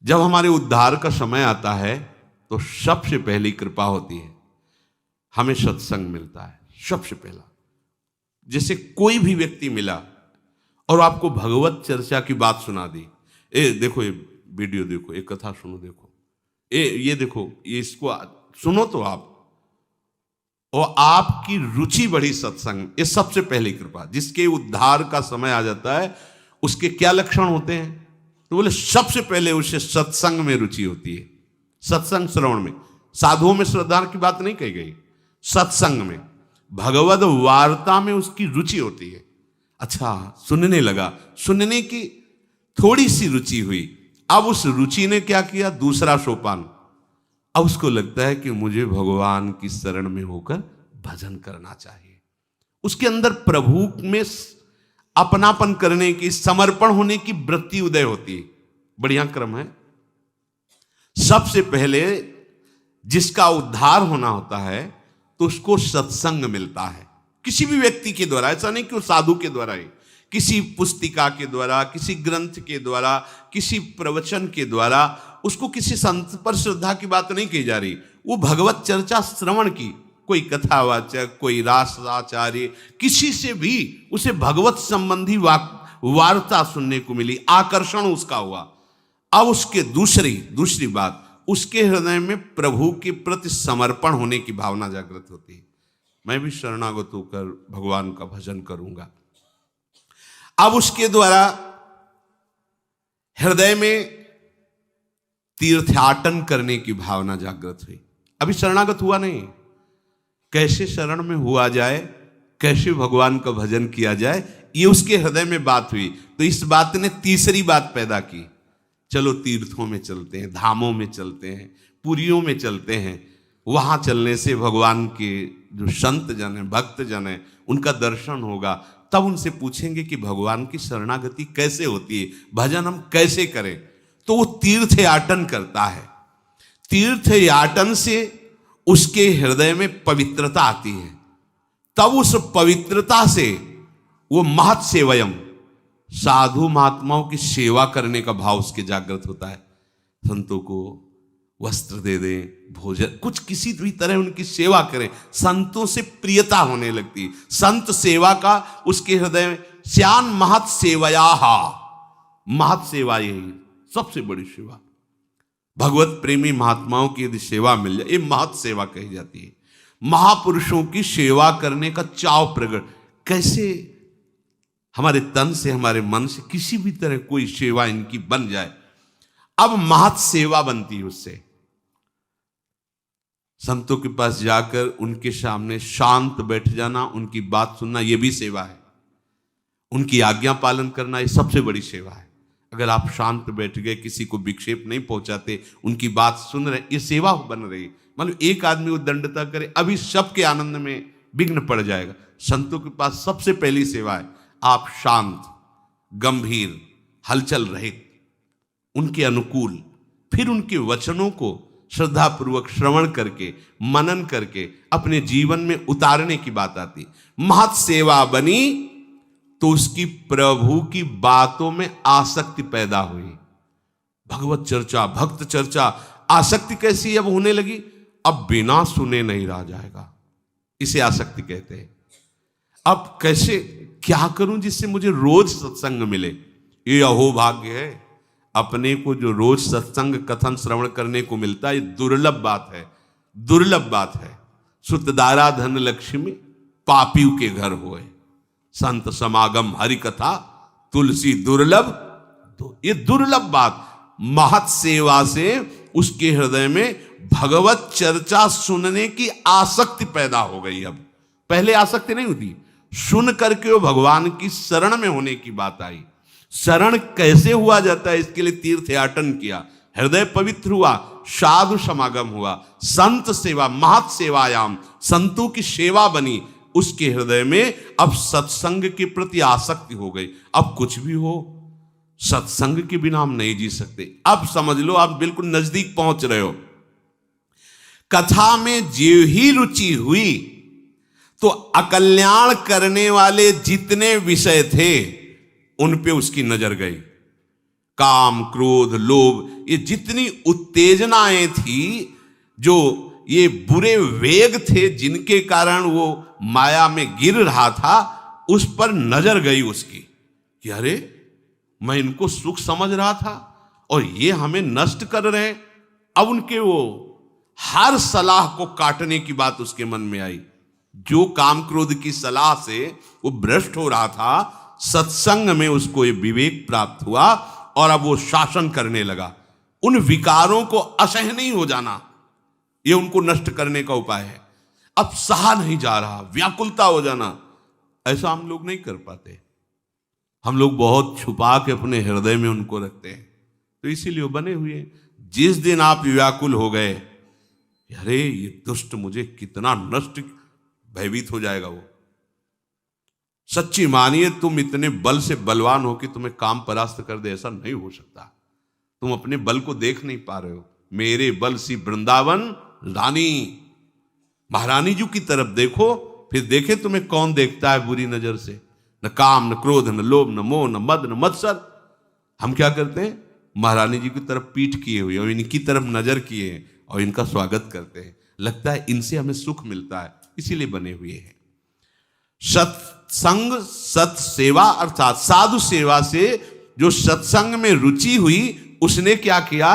जब हमारे उद्धार का समय आता है तो सबसे पहली कृपा होती है, हमें सत्संग मिलता है सबसे पहला। जैसे कोई भी व्यक्ति मिला और आपको भगवत चर्चा की बात सुना दी, ए देखो ये वीडियो देखो, ये कथा सुनो, देखो ये देखो, ये इसको सुनो तो आप, और आपकी रुचि बढ़ी सत्संग, ये सबसे पहली कृपा। जिसके उद्धार का समय आ जाता है उसके क्या लक्षण होते हैं? तो बोले सबसे पहले उसे सत्संग में रुचि होती है, सत्संग श्रवण में। साधुओं में श्रद्धा की बात नहीं कही गई, सत्संग में, भगवद वार्ता में उसकी रुचि होती है। अच्छा, सुनने लगा, सुनने की थोड़ी सी रुचि हुई, अब उस रुचि ने क्या किया, दूसरा सोपान, अब उसको लगता है कि मुझे भगवान की शरण में होकर भजन करना चाहिए। उसके अंदर प्रभु में अपनापन करने की, समर्पण होने की वृत्ति उदय होती है। बढ़िया क्रम है। सबसे पहले जिसका उद्धार होना होता है तो उसको सत्संग मिलता है, किसी भी व्यक्ति के द्वारा। ऐसा नहीं कि वो साधु के द्वारा ही, किसी पुस्तिका के द्वारा, किसी ग्रंथ के द्वारा, किसी प्रवचन के द्वारा, उसको किसी संत पर श्रद्धा की बात नहीं की जा रही। वो भगवत चर्चा श्रवण की, कोई कथावाचक, कोई रासाचार्य, किसी से भी उसे भगवत संबंधी वार्ता सुनने को मिली, आकर्षण उसका हुआ। अब उसके दूसरी बात, उसके हृदय में प्रभु के प्रति समर्पण होने की भावना जागृत होती है। मैं भी शरणागत होकर भगवान का भजन करूंगा। अब उसके द्वारा हृदय में तीर्थाटन करने की भावना जागृत हुई। अभी शरणागत हुआ नहीं, कैसे शरण में हुआ जाए, कैसे भगवान का भजन किया जाए, ये उसके हृदय में बात हुई। तो इस बात ने तीसरी बात पैदा की, चलो तीर्थों में चलते हैं, धामों में चलते हैं, पुरियों में चलते हैं। वहां चलने से भगवान के जो संत जन है, भक्त जन है, उनका दर्शन होगा। तब उनसे पूछेंगे कि भगवान की शरणागति कैसे होती है, भजन हम कैसे करें। तो वो तीर्थ याटन करता है। तीर्थ याटन से उसके हृदय में पवित्रता आती है। तब उस पवित्रता से वो महत् सेवयम, साधु महात्माओं की सेवा करने का भाव उसके जागृत होता है। संतों को वस्त्र दे दें, भोजन, कुछ किसी भी तरह उनकी सेवा करें, संतों से प्रियता होने लगती। संत सेवा का उसके हृदय में श्यान महत् सेवयाहा, महत् सेवा यही सबसे बड़ी सेवा। भगवत प्रेमी महात्माओं की यदि सेवा मिल जाए, ये महत् सेवा कही जाती है। महापुरुषों की सेवा करने का चाव प्रकट, कैसे हमारे तन से, हमारे मन से किसी भी तरह कोई सेवा इनकी बन जाए, अब महत् सेवा बनती है उससे। संतों के पास जाकर उनके सामने शांत बैठ जाना, उनकी बात सुनना, यह भी सेवा है। उनकी आज्ञा पालन करना, यह सबसे बड़ी सेवा है। अगर आप शांत बैठ गए, किसी को विक्षेप नहीं पहुंचाते, उनकी बात सुन रहे, ये सेवा बन रही। मतलब एक आदमी वो दंडता करे, अभी सबके आनंद में विघ्न पड़ जाएगा। संतों के पास सबसे पहली सेवा है, आप शांत, गंभीर, हलचल रहित, उनके अनुकूल, फिर उनके वचनों को श्रद्धापूर्वक श्रवण करके, मनन करके अपने जीवन में उतारने की बात आती। महत् सेवा बनी तो उसकी प्रभु की बातों में आसक्ति पैदा हुई। भगवत चर्चा, भक्त चर्चा, आसक्ति कैसी अब होने लगी, अब बिना सुने नहीं रहा जाएगा, इसे आसक्ति कहते हैं। अब कैसे, क्या करूं जिससे मुझे रोज सत्संग मिले। ये अहोभाग्य है, अपने को जो रोज सत्संग कथन श्रवण करने को मिलता है, ये दुर्लभ बात है, दुर्लभ बात है। सुतदारा धन लक्ष्मी पापियों के घर होए, संत समागम हरि कथा तुलसी दुर्लभ। ये दुर्लभ बात, महत् सेवा से उसके हृदय में भगवत चर्चा सुनने की आसक्ति पैदा हो गई। अब पहले आसक्ति नहीं होती, सुन करके वो भगवान की शरण में होने की बात आई। शरण कैसे हुआ जाता है, इसके लिए तीर्थ याटन किया, हृदय पवित्र हुआ, साधु समागम हुआ, संत सेवा, महत् सेवायाम, संतों की सेवा बनी। उसके हृदय में अब सत्संग के प्रति आसक्ति हो गई। अब कुछ भी हो, सत्संग के बिना हम नहीं जी सकते। अब समझ लो, आप बिल्कुल नजदीक पहुंच रहे हो। कथा में जो ही रुचि हुई तो अकल्याण करने वाले जितने विषय थे उन पे उसकी नजर गई। काम, क्रोध, लोभ, ये जितनी उत्तेजनाएं थी, जो ये बुरे वेग थे जिनके कारण वो माया में गिर रहा था, उस पर नजर गई उसकी कि अरे मैं इनको सुख समझ रहा था और ये हमें नष्ट कर रहे हैं। अब उनके वो हर सलाह को काटने की बात उसके मन में आई। जो काम क्रोध की सलाह से वो भ्रष्ट हो रहा था, सत्संग में उसको ये विवेक प्राप्त हुआ और अब वो शासन करने लगा। उन विकारों को असह्य नहीं हो जाना, ये उनको नष्ट करने का उपाय है। अब सहा नहीं जा रहा, व्याकुलता हो जाना, ऐसा हम लोग नहीं कर पाते। हम लोग बहुत छुपा के अपने हृदय में उनको रखते हैं, तो इसीलिए वो बने हुए हैं। जिस दिन आप व्याकुल हो गए, अरे ये दुष्ट मुझे कितना नष्ट, भयभीत हो जाएगा वो। सच्ची मानिए, तुम इतने बल से बलवान हो कि तुम्हें काम परास्त कर दे, ऐसा नहीं हो सकता। तुम अपने बल को देख नहीं पा रहे हो। मेरे बल सी वृंदावन रानी, महारानी जी की तरफ देखो, फिर देखे तुम्हें कौन देखता है बुरी नजर से। न काम, न क्रोध, न लोभ, न मोह, न मद, न मत्सर। हम क्या करते हैं? महारानी जी की तरफ पीठ किए हुए और इनकी तरफ नजर किए हैं और इनका स्वागत करते हैं। लगता है इनसे हमें सुख मिलता है, इसीलिए बने हुए हैं। सत्संग, सत सेवा अर्थात साधु सेवा से जो सत्संग में रुचि हुई, उसने क्या किया?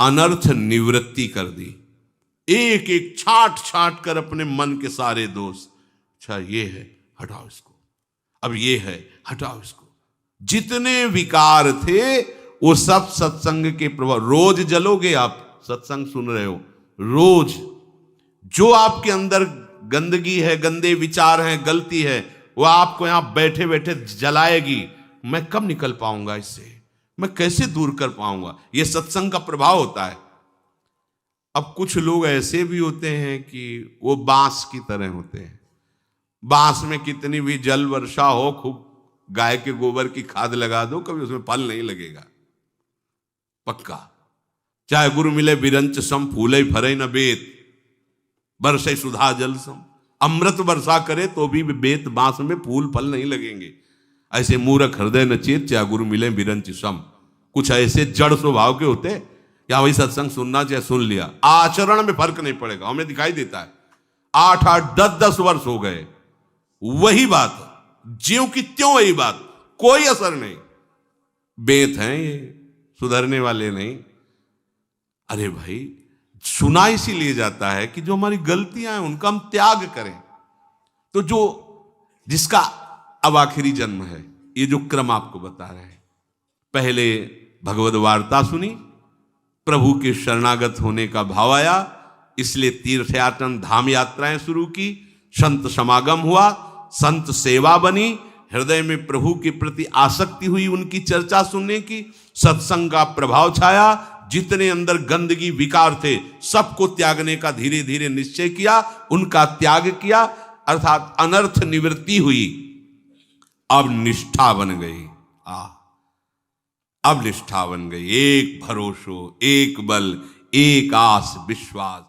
अनर्थ निवृत्ति कर दी। एक एक छांट छांट कर अपने मन के सारे दोष, अच्छा ये है हटाओ इसको, अब ये है हटाओ इसको। जितने विकार थे वो सब सत्संग के प्रभाव। रोज जलोगे आप, सत्संग सुन रहे हो, रोज जो आपके अंदर गंदगी है, गंदे विचार हैं, गलती है, वो आपको यहां बैठे बैठे जलाएगी। मैं कब निकल पाऊंगा इससे, मैं कैसे दूर कर पाऊंगा? ये सत्संग का प्रभाव होता है। अब कुछ लोग ऐसे भी होते हैं कि वो बांस की तरह होते हैं। बांस में कितनी भी जल वर्षा हो, खूब गाय के गोबर की खाद लगा दो, कभी उसमें फल नहीं लगेगा, पक्का। चाहे गुरु मिले बिरंच सम, फूले फरे न बेत, बरसे सुधा जल सम। अमृत वर्षा करे तो भी बेत बांस में फूल फल नहीं लगेंगे। ऐसे मूर्ख हृदय न चेत, चाहे गुरु मिले बिरंच सम। कुछ ऐसे जड़ स्वभाव के होते, या वही सत्संग सुनना चाहे सुन लिया, आचरण में फर्क नहीं पड़ेगा। हमें दिखाई देता है 8-8, 10-10 वर्ष हो गए, वही बात ज्यों की त्यों वही बात, कोई असर नहीं। बेत हैं ये, सुधरने वाले नहीं। अरे भाई, सुना इसीलिए जाता है कि जो हमारी गलतियां हैं उनका हम त्याग करें। तो जो जिसका अब आखिरी जन्म है, ये जो क्रम आपको बता रहे हैं, पहले भगवद वार्ता सुनी, प्रभु के शरणागत होने का भाव आया, इसलिए तीर्थयाटन धाम यात्राएं शुरू की, संत समागम हुआ, संत सेवा बनी, हृदय में प्रभु के प्रति आसक्ति हुई, उनकी चर्चा सुनने की, सत्संग का प्रभाव छाया। जितने अंदर गंदगी विकार थे सबको त्यागने का धीरे धीरे निश्चय किया, उनका त्याग किया, अर्थात अनर्थ निवृत्ति हुई। अब निष्ठा बन गई। अब निष्ठा बन गई। एक भरोसो, एक बल, एक आस, विश्वास।